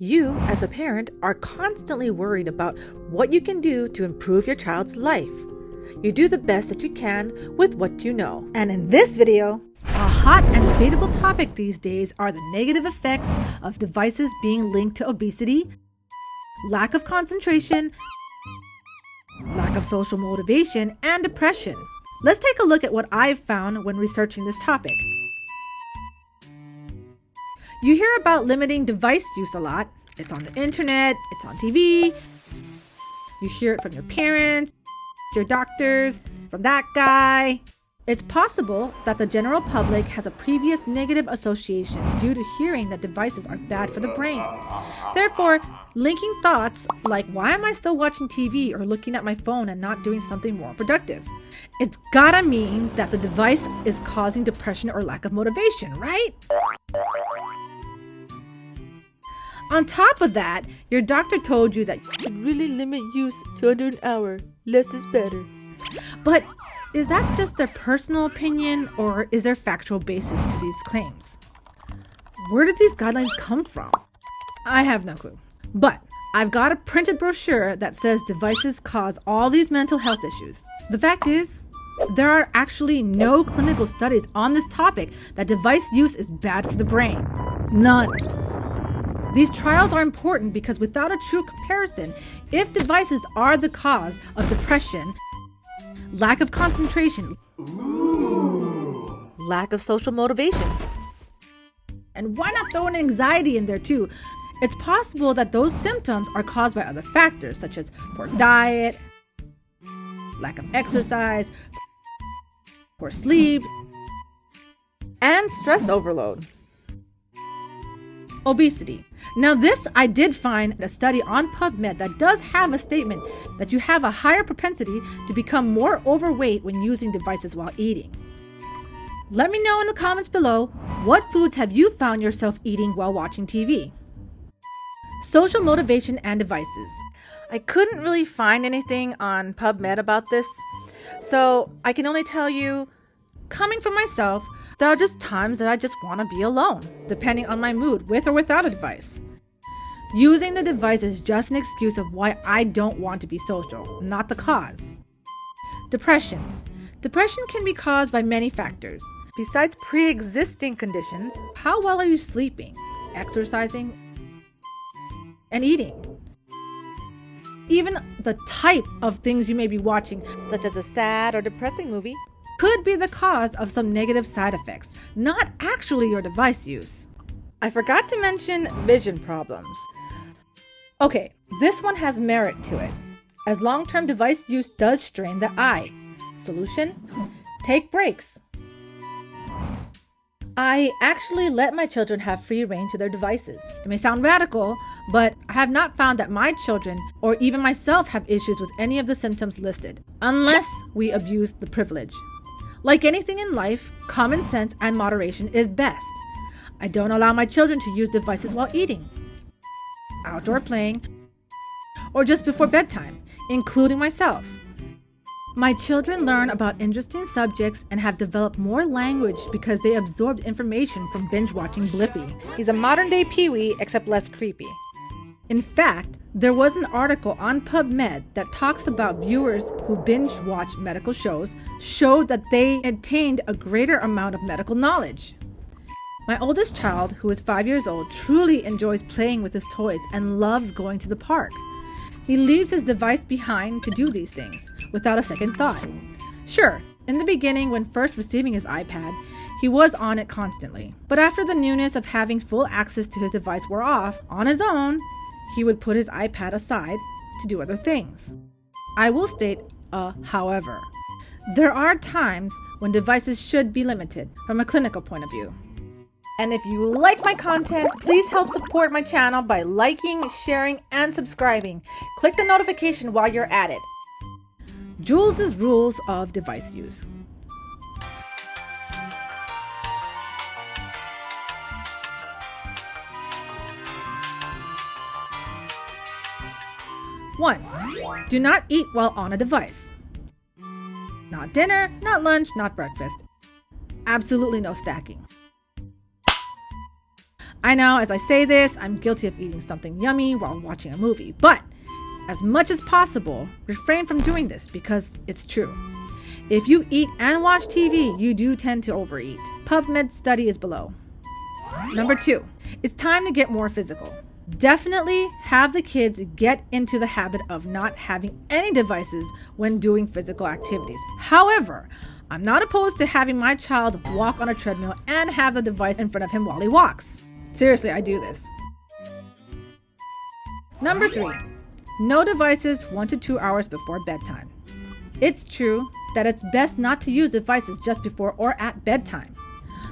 You, as a parent, are constantly worried about what you can do to improve your child's life. You do the best that you can with what you know. And in this video, a hot and debatable topic these days are the negative effects of devices being linked to obesity, lack of concentration, lack of social motivation, and depression. Let's take a look at what I've found when researching this topic. You hear about limiting device use a lot. It's on the internet, it's on TV. You hear it from your parents, your doctors, from that guy. It's possible that the general public has a previous negative association due to hearing that devices are bad for the brain. Therefore, linking thoughts like, why am I still watching TV or looking at my phone and not doing something more productive? It's gotta mean that the device is causing depression or lack of motivation, right? On top of that, your doctor told you that you should really limit use to under an hour. Less is better. But is that just their personal opinion, or is there factual basis to these claims? Where did these guidelines come from? I have no clue. But I've got a printed brochure that says devices cause all these mental health issues. The fact is, there are actually no clinical studies on this topic that device use is bad for the brain. None. These trials are important because without a true comparison, if devices are the cause of depression, lack of concentration, lack of social motivation, and why not throw an anxiety in there too? It's possible that those symptoms are caused by other factors such as poor diet, lack of exercise, poor sleep, and stress overload. Obesity. Now this, I did find a study on PubMed that does have a statement that you have a higher propensity to become more overweight when using devices while eating. Let me know in the comments below, what foods have you found yourself eating while watching TV? Social motivation and devices. I couldn't really find anything on PubMed about this, so I can only tell you, coming from myself, there are just times that I just want to be alone, depending on my mood, with or without a device. Using the device is just an excuse of why I don't want to be social, not the cause. Depression. Depression can be caused by many factors. Besides pre-existing conditions, how well are you sleeping, exercising, and eating? Even the type of things you may be watching, such as a sad or depressing movie, could be the cause of some negative side effects, not actually your device use. I forgot to mention vision problems. Okay, this one has merit to it, as long-term device use does strain the eye. Solution? Take breaks. I actually let my children have free rein to their devices. It may sound radical, but I have not found that my children or even myself have issues with any of the symptoms listed, unless we abuse the privilege. Like anything in life, common sense and moderation is best. I don't allow my children to use devices while eating, outdoor playing, or just before bedtime, including myself. My children learn about interesting subjects and have developed more language because they absorbed information from binge watching Blippi. He's a modern day Pee-wee, except less creepy. In fact, there was an article on PubMed that talks about viewers who binge watch medical shows showed that they attained a greater amount of medical knowledge. My oldest child, who is 5 years old, truly enjoys playing with his toys and loves going to the park. He leaves his device behind to do these things without a second thought. Sure, in the beginning when first receiving his iPad, he was on it constantly. But after the newness of having full access to his device wore off, on his own, he would put his iPad aside to do other things. I will state a however. There are times when devices should be limited from a clinical point of view. And if you like my content, please help support my channel by liking, sharing, and subscribing. Click the notification while you're at it. Jules' rules of device use. One, do not eat while on a device. Not dinner, not lunch, not breakfast. Absolutely no stacking. I know as I say this, I'm guilty of eating something yummy while watching a movie, but as much as possible, refrain from doing this because it's true. If you eat and watch TV, you do tend to overeat. PubMed study is below. Number 2, it's time to get more physical. Definitely have the kids get into the habit of not having any devices when doing physical activities. However, I'm not opposed to having my child walk on a treadmill and have the device in front of him while he walks. Seriously, I do this. Number 3, no devices 1 to 2 hours before bedtime. It's true that it's best not to use devices just before or at bedtime.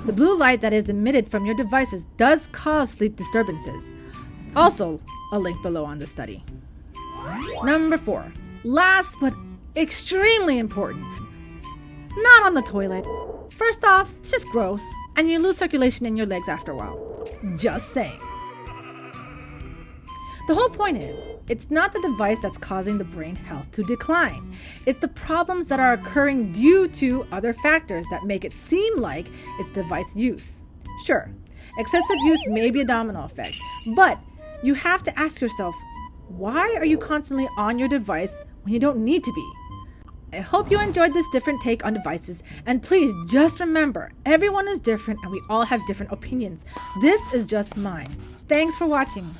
The blue light that is emitted from your devices does cause sleep disturbances. Also, a link below on the study. Number 4, last but extremely important, not on the toilet. First off, it's just gross, and you lose circulation in your legs after a while. Just saying. The whole point is, it's not the device that's causing the brain health to decline. It's the problems that are occurring due to other factors that make it seem like it's device use. Sure, excessive use may be a domino effect, but you have to ask yourself, why are you constantly on your device when you don't need to be? I hope you enjoyed this different take on devices, and please just remember, everyone is different and we all have different opinions. This is just mine. Thanks for watching.